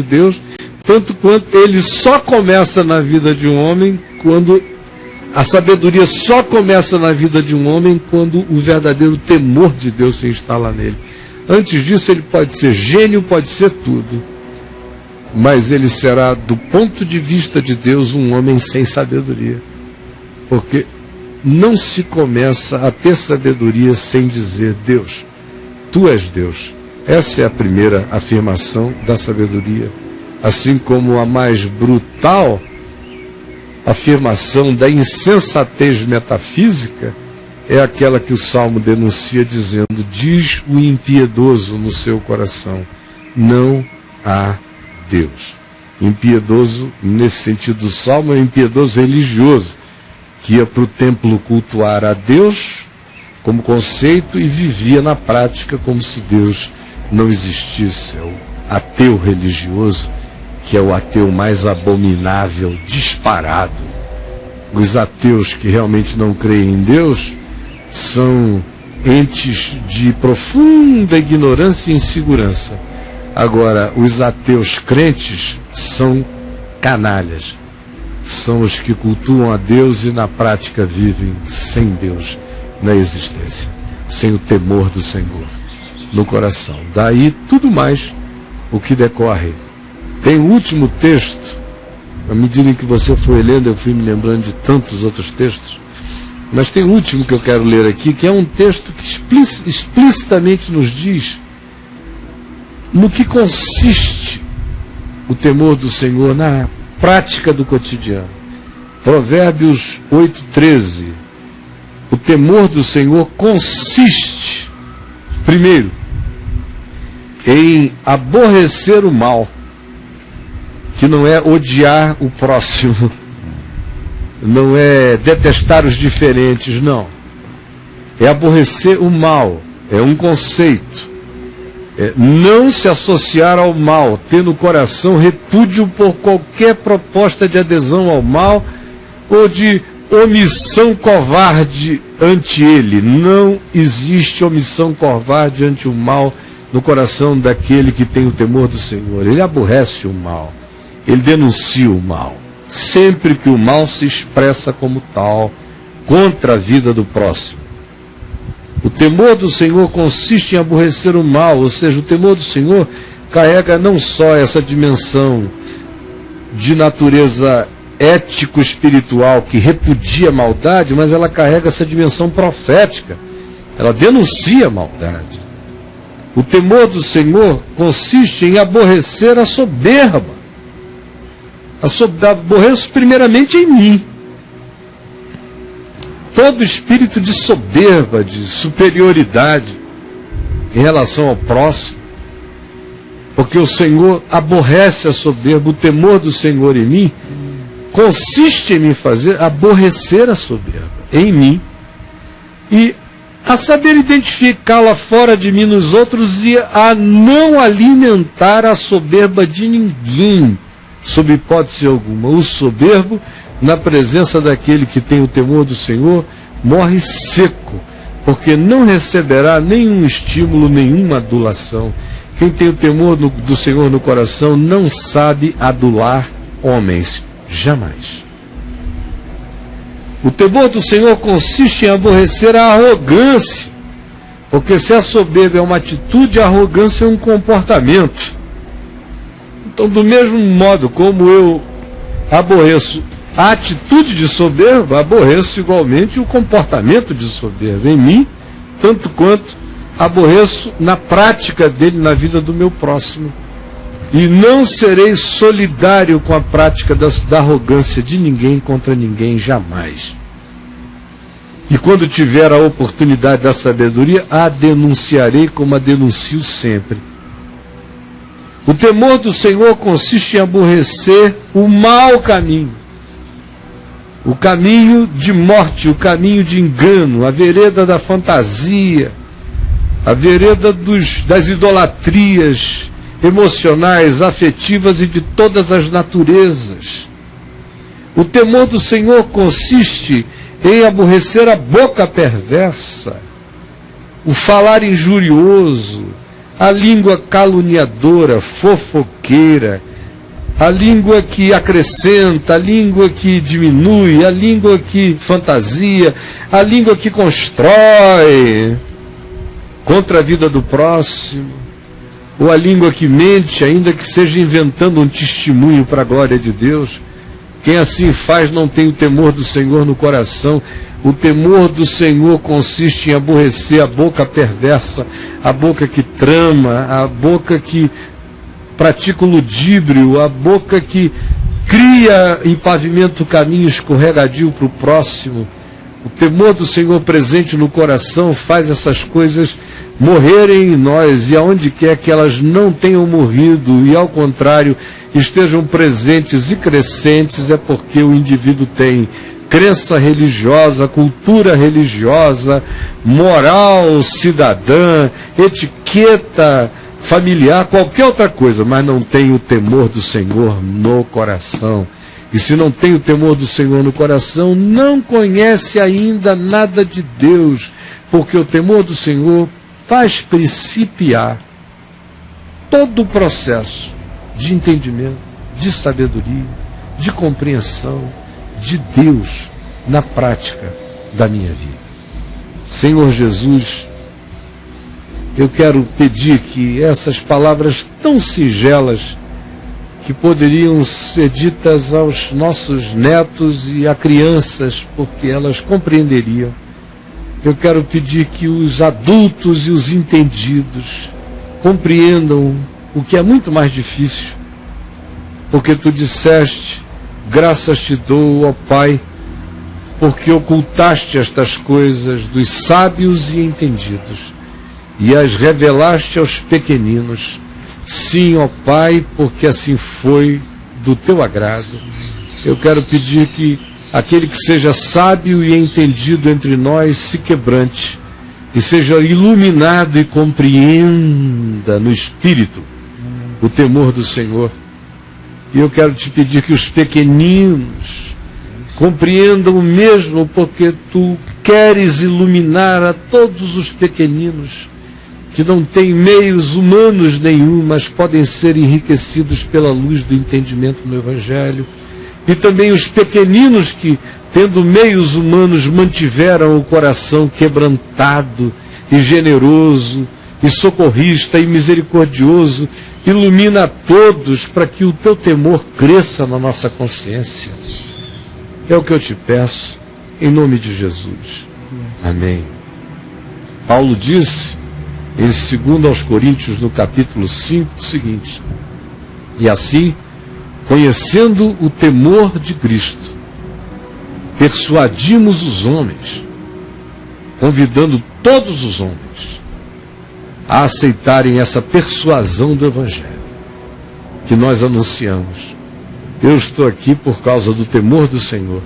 de Deus, tanto quanto ele só começa na vida de um homem quando a sabedoria só começa na vida de um homem quando o verdadeiro temor de Deus se instala nele. Antes disso, ele pode ser gênio, pode ser tudo, mas ele será, do ponto de vista de Deus, um homem sem sabedoria, porque não se começa a ter sabedoria sem dizer: Deus, Tu és Deus. Essa é a primeira afirmação da sabedoria. Assim como a mais brutal afirmação da insensatez metafísica é aquela que o Salmo denuncia dizendo: diz o impiedoso no seu coração, não há Deus. Impiedoso, nesse sentido do Salmo, é um impiedoso religioso, que ia para o templo cultuar a Deus como conceito e vivia na prática como se Deus não existisse. É o ateu religioso, que é o ateu mais abominável, disparado. Os ateus que realmente não creem em Deus são entes de profunda ignorância e insegurança. Agora, os ateus crentes são canalhas. São os que cultuam a Deus e na prática vivem sem Deus na existência, sem o temor do Senhor no coração. Daí tudo mais o que decorre. Tem o último texto, à medida em que você foi lendo, eu fui me lembrando de tantos outros textos, mas tem o último que eu quero ler aqui, que é um texto que explicitamente nos diz no que consiste o temor do Senhor na prática do cotidiano. Provérbios 8:13. O temor do Senhor consiste, primeiro, em aborrecer o mal, que não é odiar o próximo, não é detestar os diferentes, não. É aborrecer o mal, é um conceito. É não se associar ao mal, ter no coração repúdio por qualquer proposta de adesão ao mal ou de omissão covarde ante ele. Não existe omissão covarde ante o mal no coração daquele que tem o temor do Senhor. Ele aborrece o mal, ele denuncia o mal, sempre que o mal se expressa como tal, contra a vida do próximo. O temor do Senhor consiste em aborrecer o mal, ou seja, o temor do Senhor carrega não só essa dimensão de natureza ético-espiritual que repudia a maldade, mas ela carrega essa dimensão profética. Ela denuncia a maldade. O temor do Senhor consiste em aborrecer a soberba. Aborreço primeiramente em mim todo espírito de soberba, de superioridade em relação ao próximo, porque o Senhor aborrece a soberba. O temor do Senhor em mim consiste em me fazer aborrecer a soberba em mim e a saber identificá-la fora de mim nos outros e a não alimentar a soberba de ninguém, sob hipótese alguma. O soberbo, na presença daquele que tem o temor do Senhor, morre seco, porque não receberá nenhum estímulo, nenhuma adulação. Quem tem o temor do Senhor no coração não sabe adular homens, jamais. O temor do Senhor consiste em aborrecer a arrogância, porque se a soberba é uma atitude, a arrogância é um comportamento. Então, do mesmo modo como eu aborreço a atitude de soberba, aborreço igualmente o comportamento de soberba em mim, tanto quanto aborreço na prática dele na vida do meu próximo. E não serei solidário com a prática da arrogância de ninguém contra ninguém, jamais. E quando tiver a oportunidade da sabedoria, a denunciarei como a denuncio sempre. O temor do Senhor consiste em aborrecer o mau caminho, o caminho de morte, o caminho de engano, a vereda da fantasia, a vereda das idolatrias emocionais, afetivas e de todas as naturezas. O temor do Senhor consiste em aborrecer a boca perversa, o falar injurioso, a língua caluniadora, fofoqueira, a língua que acrescenta, a língua que diminui, a língua que fantasia, a língua que constrói contra a vida do próximo, ou a língua que mente, ainda que seja inventando um testemunho para a glória de Deus. Quem assim faz não tem o temor do Senhor no coração. O temor do Senhor consiste em aborrecer a boca perversa, a boca que trama, a boca que pratica o ludíbrio, a boca que cria e pavimenta o caminho escorregadio para o próximo. O temor do Senhor presente no coração faz essas coisas morrerem em nós, e aonde quer que elas não tenham morrido, e ao contrário, estejam presentes e crescentes, é porque o indivíduo tem crença religiosa, cultura religiosa, moral cidadã, etiqueta familiar, qualquer outra coisa, mas não tem o temor do Senhor no coração. E se não tem o temor do Senhor no coração, não conhece ainda nada de Deus, porque o temor do Senhor faz principiar todo o processo de entendimento, de sabedoria, de compreensão de Deus na prática da minha vida. Senhor Jesus, eu quero pedir que essas palavras tão singelas, que poderiam ser ditas aos nossos netos e a crianças, porque elas compreenderiam, eu quero pedir que os adultos e os entendidos compreendam o que é muito mais difícil, porque tu disseste: graças te dou, ó Pai, porque ocultaste estas coisas dos sábios e entendidos e as revelaste aos pequeninos. Sim, ó Pai, porque assim foi do teu agrado. Eu quero pedir que aquele que seja sábio e entendido entre nós se quebrante e seja iluminado e compreenda no Espírito o temor do Senhor. E eu quero te pedir que os pequeninos compreendam o mesmo, porque tu queres iluminar a todos os pequeninos que não têm meios humanos nenhum, mas podem ser enriquecidos pela luz do entendimento no Evangelho. E também os pequeninos que, tendo meios humanos, mantiveram o coração quebrantado e generoso e socorrista e misericordioso. Ilumina a todos para que o teu temor cresça na nossa consciência. É o que eu te peço, em nome de Jesus. Amém. Paulo disse em 2 Coríntios, no capítulo 5, o seguinte: e assim, conhecendo o temor de Cristo, persuadimos os homens, convidando todos os homens a aceitarem essa persuasão do Evangelho que nós anunciamos. Eu estou aqui por causa do temor do Senhor.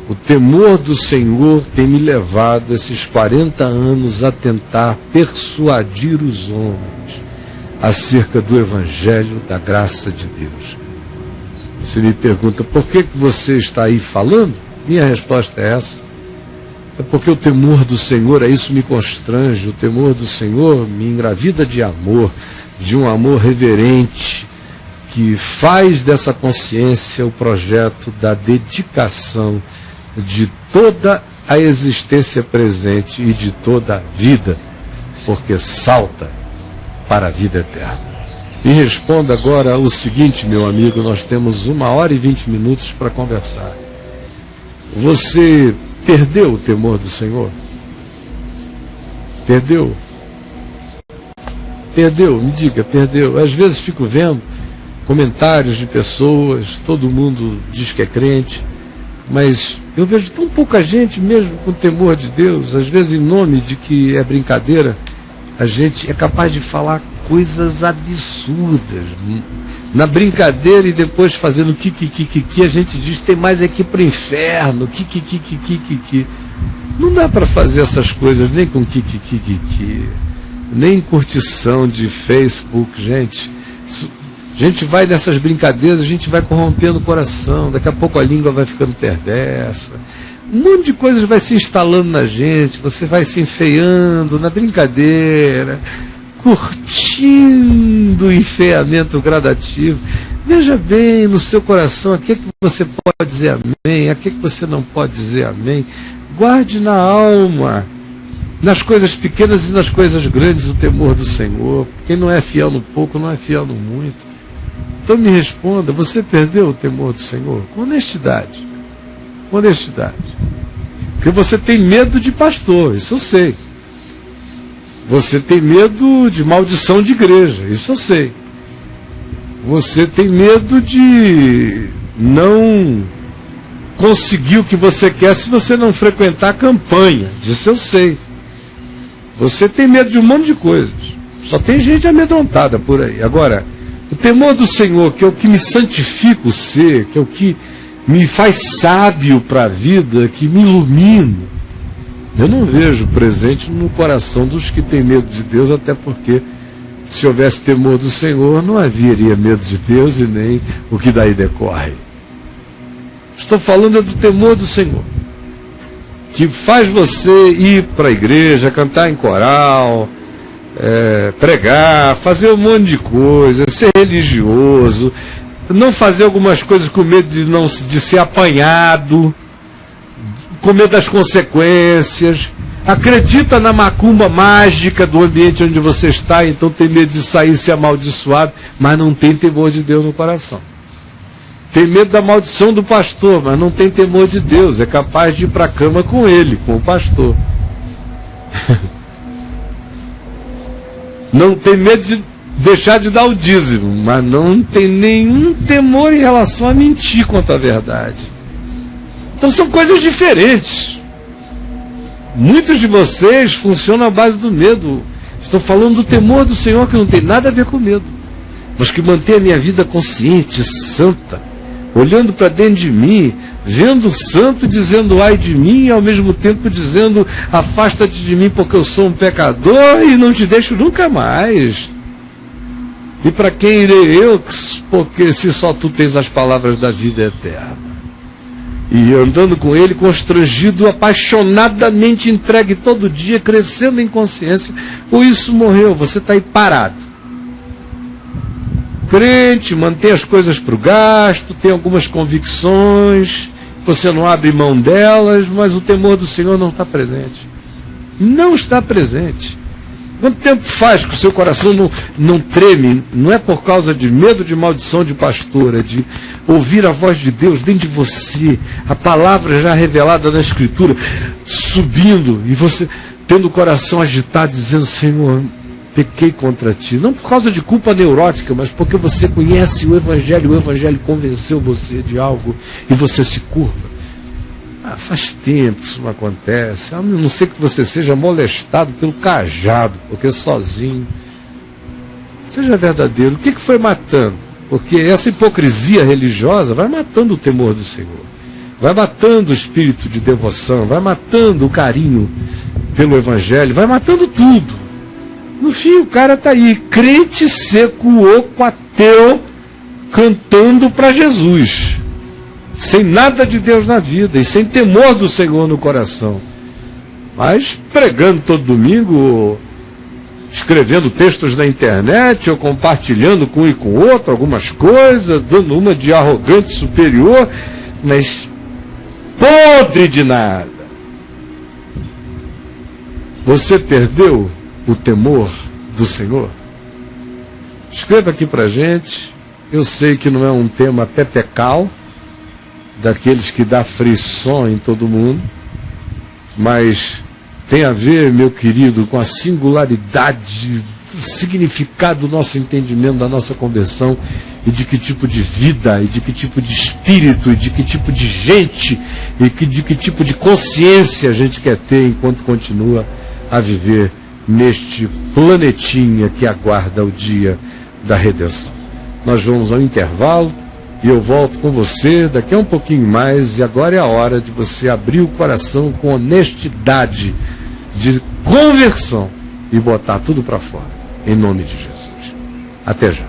O temor do Senhor tem me levado esses 40 anos a tentar persuadir os homens acerca do Evangelho da graça de Deus. Você me pergunta: por que você está aí falando? Minha resposta é essa: é porque o temor do Senhor, isso me constrange. O temor do Senhor me engravida de amor, de um amor reverente, que faz dessa consciência o projeto da dedicação de toda a existência presente e de toda a vida, porque salta para a vida eterna. E responda agora o seguinte, meu amigo: nós temos 1h20 para conversar. Você perdeu o temor do Senhor? Perdeu? Perdeu? Me diga, perdeu. Às vezes fico vendo comentários de pessoas, todo mundo diz que é crente, mas eu vejo tão pouca gente mesmo com temor de Deus. Às vezes, em nome de que é brincadeira, a gente é capaz de falar coisas absurdas na brincadeira, e depois fazendo que a gente diz: tem mais é que ir para o inferno, que. Não dá para fazer essas coisas nem com que, nem curtição de Facebook, gente. A gente vai nessas brincadeiras, a gente vai corrompendo o coração, daqui a pouco a língua vai ficando perversa, um monte de coisas vai se instalando na gente, você vai se enfeiando na brincadeira, curtindo o enfeiamento gradativo. Veja bem no seu coração a que você pode dizer amém, a que você não pode dizer amém. Guarde na alma, nas coisas pequenas e nas coisas grandes, o temor do Senhor. Quem não é fiel no pouco, não é fiel no muito. Então me responda, você perdeu o temor do Senhor? Com honestidade. Com honestidade. Porque você tem medo de pastor, isso eu sei. Você tem medo de maldição de igreja, isso eu sei. Você tem medo de não conseguir o que você quer se você não frequentar a campanha, disso eu sei. Você tem medo de um monte de coisas. Só tem gente amedrontada por aí. Agora, o temor do Senhor, que é o que me santifica o ser, que é o que me faz sábio para a vida, que me ilumina, eu não vejo presente no coração dos que têm medo de Deus, até porque se houvesse temor do Senhor, não haveria medo de Deus e nem o que daí decorre. Estou falando do temor do Senhor, que faz você ir para a igreja, cantar em coral, pregar, fazer um monte de coisa, ser religioso, não fazer algumas coisas com medo de ser apanhado, com medo das consequências. Acredita na macumba mágica do ambiente onde você está, então tem medo de sair e ser amaldiçoado, mas não tem temor de Deus no coração. Tem medo da maldição do pastor, mas não tem temor de Deus, é capaz de ir para a cama com ele, com o pastor. Não tem medo de deixar de dar o dízimo, mas não tem nenhum temor em relação a mentir contra a verdade. Então são coisas diferentes. Muitos de vocês funcionam à base do medo. Estou falando do temor do Senhor, que não tem nada a ver com medo, mas que mantém a minha vida consciente, santa, olhando para dentro de mim, vendo o santo, dizendo ai de mim, e ao mesmo tempo dizendo afasta-te de mim porque eu sou um pecador e não te deixo nunca mais. E para quem irei eu, porque se só tu tens as palavras da vida eterna? E andando com ele, constrangido, apaixonadamente entregue todo dia, crescendo em consciência, ou isso morreu, você está aí parado. Crente, mantém as coisas para o gasto, tem algumas convicções, você não abre mão delas, mas o temor do Senhor não está presente. Não está presente. Quanto tempo faz que o seu coração não treme? Não é por causa de medo de maldição de pastor, é de ouvir a voz de Deus dentro de você, a palavra já revelada na Escritura, subindo, e você tendo o coração agitado, dizendo, Senhor, pequei contra ti. Não por causa de culpa neurótica, mas porque você conhece o Evangelho convenceu você de algo, e você se curva. Faz tempo que isso não acontece, a não ser que você seja molestado pelo cajado, porque sozinho. Seja verdadeiro. O que foi matando? Porque essa hipocrisia religiosa vai matando o temor do Senhor, vai matando o espírito de devoção, vai matando o carinho pelo Evangelho, vai matando tudo. No fim o cara está aí, crente seco, oco, ateu, cantando para Jesus, sem nada de Deus na vida e sem temor do Senhor no coração, mas pregando todo domingo, escrevendo textos na internet ou compartilhando com um e com o outro algumas coisas, dando uma de arrogante superior, mas podre de nada. Você perdeu o temor do Senhor? Escreva aqui pra gente. Eu sei que não é um tema pepecal, daqueles que dá frisson em todo mundo, mas tem a ver, meu querido, com a singularidade, significado do nosso entendimento, da nossa conversão, e de que tipo de vida, e de que tipo de espírito, e de que tipo de gente, e de que tipo de consciência a gente quer ter enquanto continua a viver neste planetinha que aguarda o dia da redenção. Nós vamos ao intervalo e eu volto com você daqui a um pouquinho mais, e agora é a hora de você abrir o coração com honestidade, de conversão, e botar tudo para fora, em nome de Jesus. Até já.